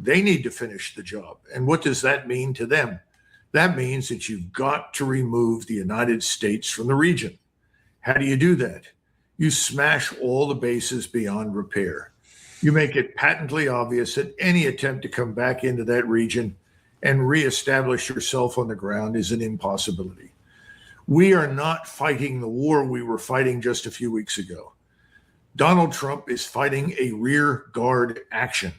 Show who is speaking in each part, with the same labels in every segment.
Speaker 1: They need to finish the job. And what does that mean to them? That means that you've got to remove the United States from the region. How do you do that? You smash all the bases beyond repair. You make it patently obvious that any attempt to come back into that region and reestablish yourself on the ground is an impossibility. We are not fighting the war we were fighting just a few weeks ago. Donald Trump is fighting a rear guard action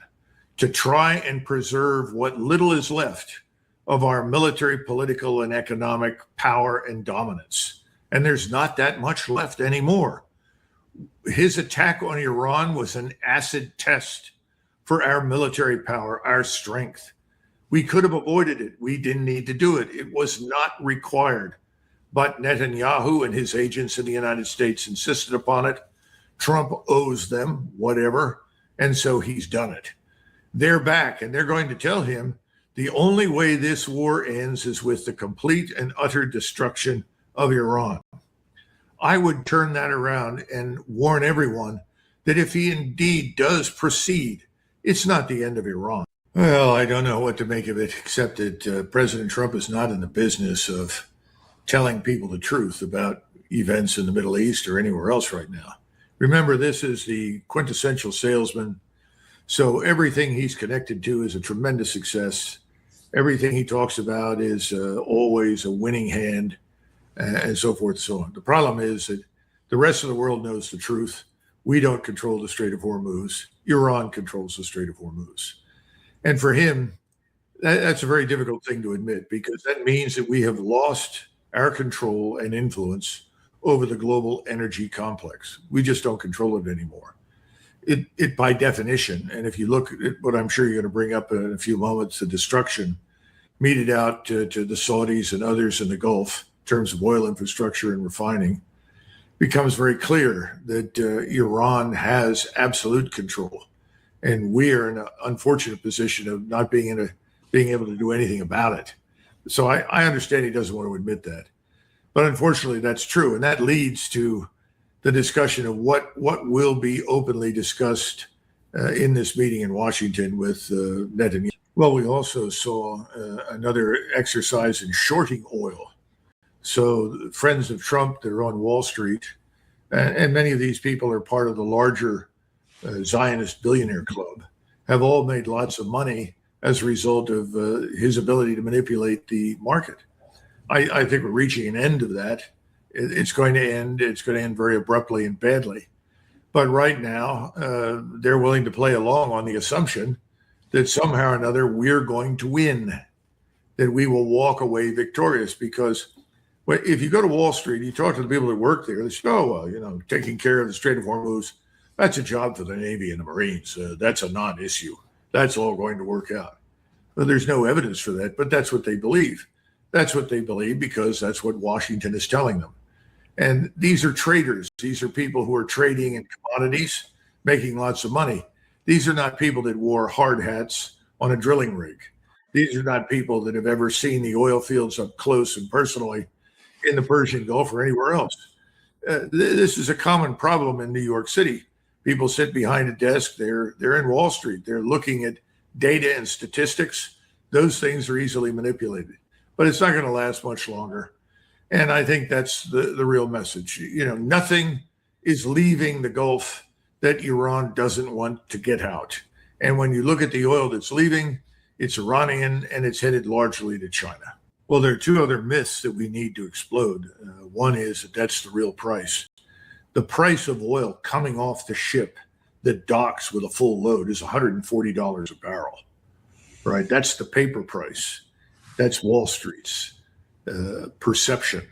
Speaker 1: to try and preserve what little is left of our military, political, and economic power and dominance. And there's not that much left anymore. His attack on Iran was an acid test for our military power, our strength. We could have avoided it. We didn't need to do it. It was not required. But Netanyahu and his agents in the United States insisted upon it. Trump owes them whatever, and so he's done it. They're back, and they're going to tell him the only way this war ends is with the complete and utter destruction of Iran. I would turn that around and warn everyone that if he indeed does proceed, it's not the end of Iran. Well, I don't know what to make of it, except that President Trump is not in the business of telling people the truth about events in the Middle East or anywhere else right now. Remember, this is the quintessential salesman. So everything he's connected to is a tremendous success. Everything he talks about is always a winning hand, and so forth and so on. The problem is that the rest of the world knows the truth. We don't control the Strait of Hormuz. Iran controls the Strait of Hormuz. And for him, that's a very difficult thing to admit, because that means that we have lost our control and influence over the global energy complex. We just don't control it anymore. It by definition, and if you look at what I'm sure you're going to bring up in a few moments, the destruction meted out to the Saudis and others in the Gulf in terms of oil infrastructure and refining, becomes very clear that Iran has absolute control. And we are in an unfortunate position of not being able to do anything about it. So I understand he doesn't want to admit that. But unfortunately, that's true. And that leads to the discussion of what will be openly discussed in this meeting in Washington with Netanyahu. Well, we also saw another exercise in shorting oil. So friends of Trump that are on Wall Street, and many of these people are part of the larger Zionist billionaire club, have all made lots of money as a result of his ability to manipulate the market. I think we're reaching an end of that. It's going to end. It's going to end very abruptly and badly. But right now, they're willing to play along on the assumption that somehow or another we're going to win, that we will walk away victorious. Because if you go to Wall Street, you talk to the people that work there, they say, oh, well, taking care of the Strait of Hormuz, that's a job for the Navy and the Marines. That's a non-issue. That's all going to work out. Well, there's no evidence for that, but that's what they believe. That's what they believe because that's what Washington is telling them. And these are traders. These are people who are trading in commodities, making lots of money. These are not people that wore hard hats on a drilling rig. These are not people that have ever seen the oil fields up close and personally in the Persian Gulf or anywhere else. This is a common problem in New York City. People sit behind a desk. They're in Wall Street. They're looking at data and statistics. Those things are easily manipulated. But it's not going to last much longer. And I think that's the real message. Nothing is leaving the Gulf that Iran doesn't want to get out. And when you look at the oil that's leaving, it's Iranian and it's headed largely to China. Well, there are two other myths that we need to explode. One is that that's the real price. The price of oil coming off the ship that docks with a full load is $140 a barrel, right? That's the paper price. That's Wall Street's perception.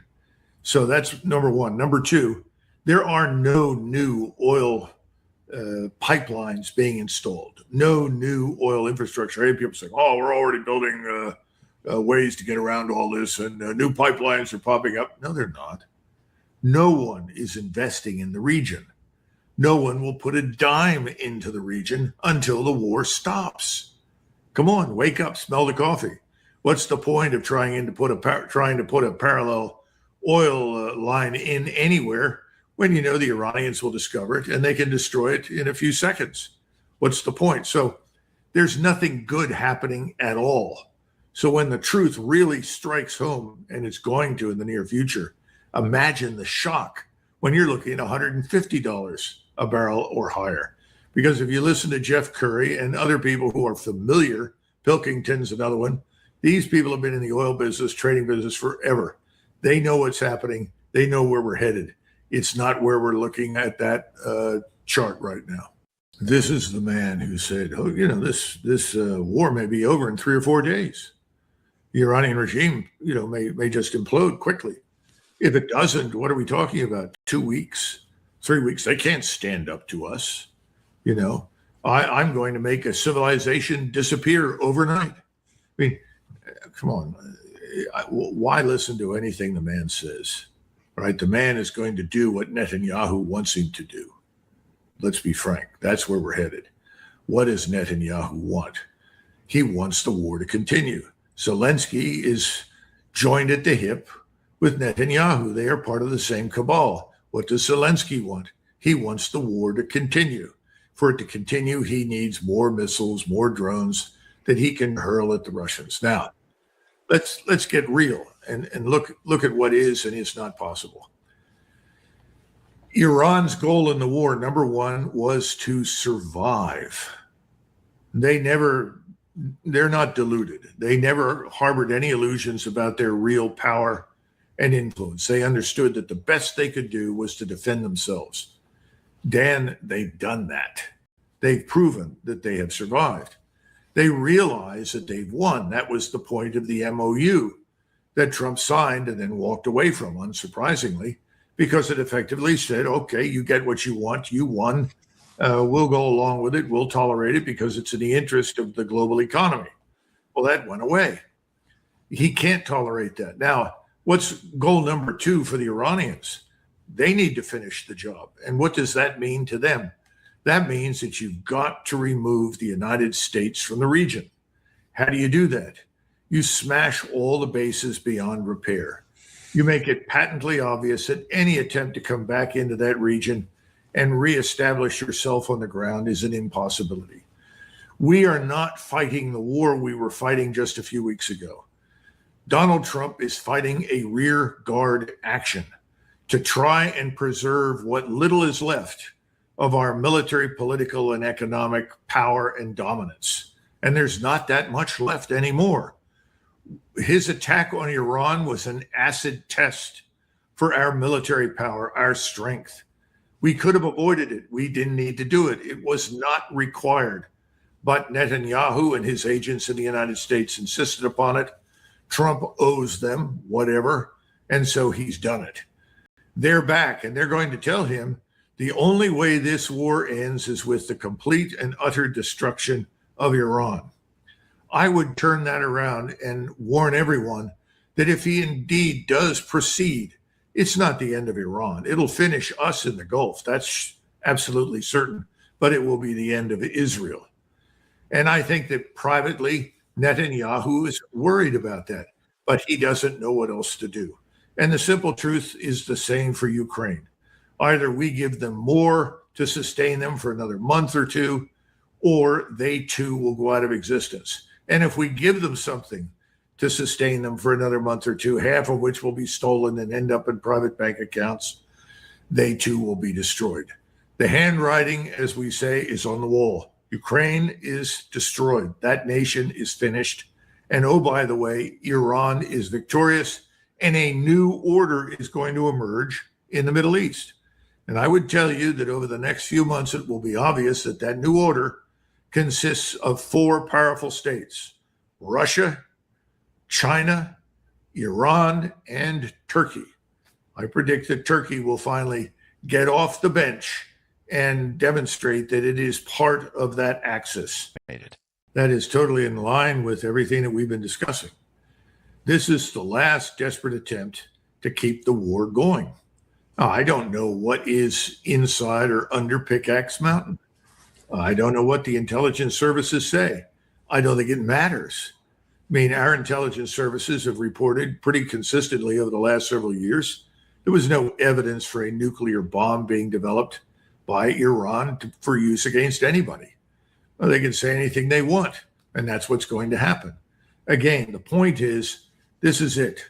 Speaker 1: So that's number one. Number two, there are no new oil pipelines being installed, no new oil infrastructure. I hear people saying, oh, we're already building ways to get around all this and new pipelines are popping up. No, they're not. No one is investing in the region. No one will put a dime into the region until the war stops. Come on, wake up, smell the coffee. What's the point of trying to put a parallel oil line in anywhere when the Iranians will discover it and they can destroy it in a few seconds? What's the point? So there's nothing good happening at all. So when the truth really strikes home, and it's going to in the near future, imagine the shock when you're looking at $150 a barrel or higher. Because if you listen to Jeff Curry and other people who are familiar, Pilkington's another one, these people have been in the oil business, trading business forever. They know what's happening. They know where we're headed. It's not where we're looking at that chart right now. This is the man who said, oh, this war may be over in 3 or 4 days. The Iranian regime, may just implode quickly. If it doesn't, what are we talking about? 2 weeks, 3 weeks? They can't stand up to us. I'm going to make a civilization disappear overnight. I mean, come on. Why listen to anything the man says? Right? The man is going to do what Netanyahu wants him to do. Let's be frank. That's where we're headed. What does Netanyahu want? He wants the war to continue. Zelensky is joined at the hip with Netanyahu. They are part of the same cabal. What does Zelensky want? He wants the war to continue. For it to continue, he needs more missiles, more drones that he can hurl at the Russians. Now, let's get real and look at what is and is not possible. Iran's goal in the war, number one, was to survive. They're not deluded. They never harbored any illusions about their real power and influence. They understood that the best they could do was to defend themselves. Dan, they've done that. They've proven that they have survived. They realize that they've won. That was the point of the MOU that Trump signed and then walked away from, unsurprisingly, because it effectively said, okay, you get what you want. You won. We'll go along with it. We'll tolerate it because it's in the interest of the global economy. Well, that went away. He can't tolerate that. Now, what's goal number two for the Iranians? They need to finish the job. And what does that mean to them? That means that you've got to remove the United States from the region. How do you do that? You smash all the bases beyond repair. You make it patently obvious that any attempt to come back into that region and reestablish yourself on the ground is an impossibility. We are not fighting the war we were fighting just a few weeks ago. Donald Trump is fighting a rear guard action to try and preserve what little is left of our military, political, and economic power and dominance. And there's not that much left anymore. His attack on Iran was an acid test for our military power, our strength. We could have avoided it. We didn't need to do it. It was not required. But Netanyahu and his agents in the United States insisted upon it. Trump owes them whatever, and so he's done it. They're back, and they're going to tell him the only way this war ends is with the complete and utter destruction of Iran. I would turn that around and warn everyone that if he indeed does proceed, it's not the end of Iran. It'll finish us in the Gulf. That's absolutely certain, but it will be the end of Israel. And I think that privately, Netanyahu is worried about that, but he doesn't know what else to do. And the simple truth is the same for Ukraine. Either we give them more to sustain them for another month or two, or they too will go out of existence. And if we give them something to sustain them for another month or two, half of which will be stolen and end up in private bank accounts, they too will be destroyed. The handwriting, as we say, is on the wall. Ukraine is destroyed. That nation is finished. And oh, by the way, Iran is victorious, and a new order is going to emerge in the Middle East. And I would tell you that over the next few months, it will be obvious that that new order consists of 4 powerful states: Russia, China, Iran, and Turkey. I predict that Turkey will finally get off the bench and demonstrate that it is part of that axis. That is totally in line with everything that we've been discussing. This is the last desperate attempt to keep the war going. Now, I don't know what is inside or under Pickaxe Mountain. I don't know what the intelligence services say. I don't think it matters. I mean, our intelligence services have reported pretty consistently over the last several years there was no evidence for a nuclear bomb being developed by Iran for use against anybody. Well, they can say anything they want, and that's what's going to happen. Again, the point is, this is it.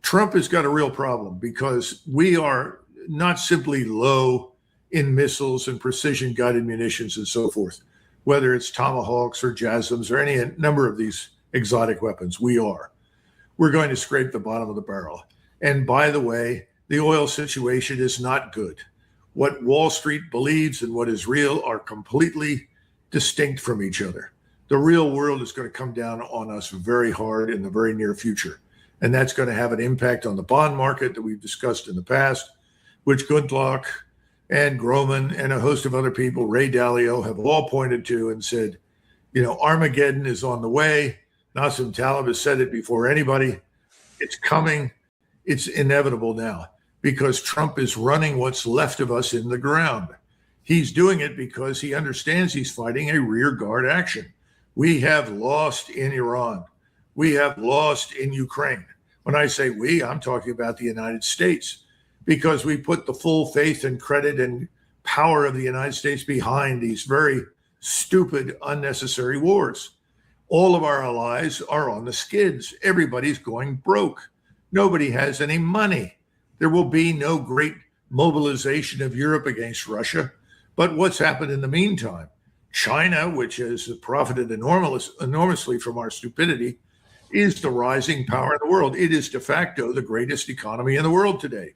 Speaker 1: Trump has got a real problem because we are not simply low in missiles and precision guided munitions and so forth, whether it's Tomahawks or JASSMs or any number of these exotic weapons. We're going to scrape the bottom of the barrel. And by the way, the oil situation is not good. What Wall Street believes and what is real are completely distinct from each other. The real world is going to come down on us very hard in the very near future. And that's going to have an impact on the bond market that we've discussed in the past, which Gundlach and Groman and a host of other people, Ray Dalio, have all pointed to and said, Armageddon is on the way. Nassim Taleb has said it before anybody. It's coming. It's inevitable now because Trump is running what's left of us in the ground. He's doing it because he understands he's fighting a rear guard action. We have lost in Iran. We have lost in Ukraine. When I say we, I'm talking about the United States, because we put the full faith and credit and power of the United States behind these very stupid, unnecessary wars. All of our allies are on the skids. Everybody's going broke. Nobody has any money. There will be no great mobilization of Europe against Russia. But what's happened in the meantime? China, which has profited enormously from our stupidity, is the rising power in the world. It is de facto the greatest economy in the world today.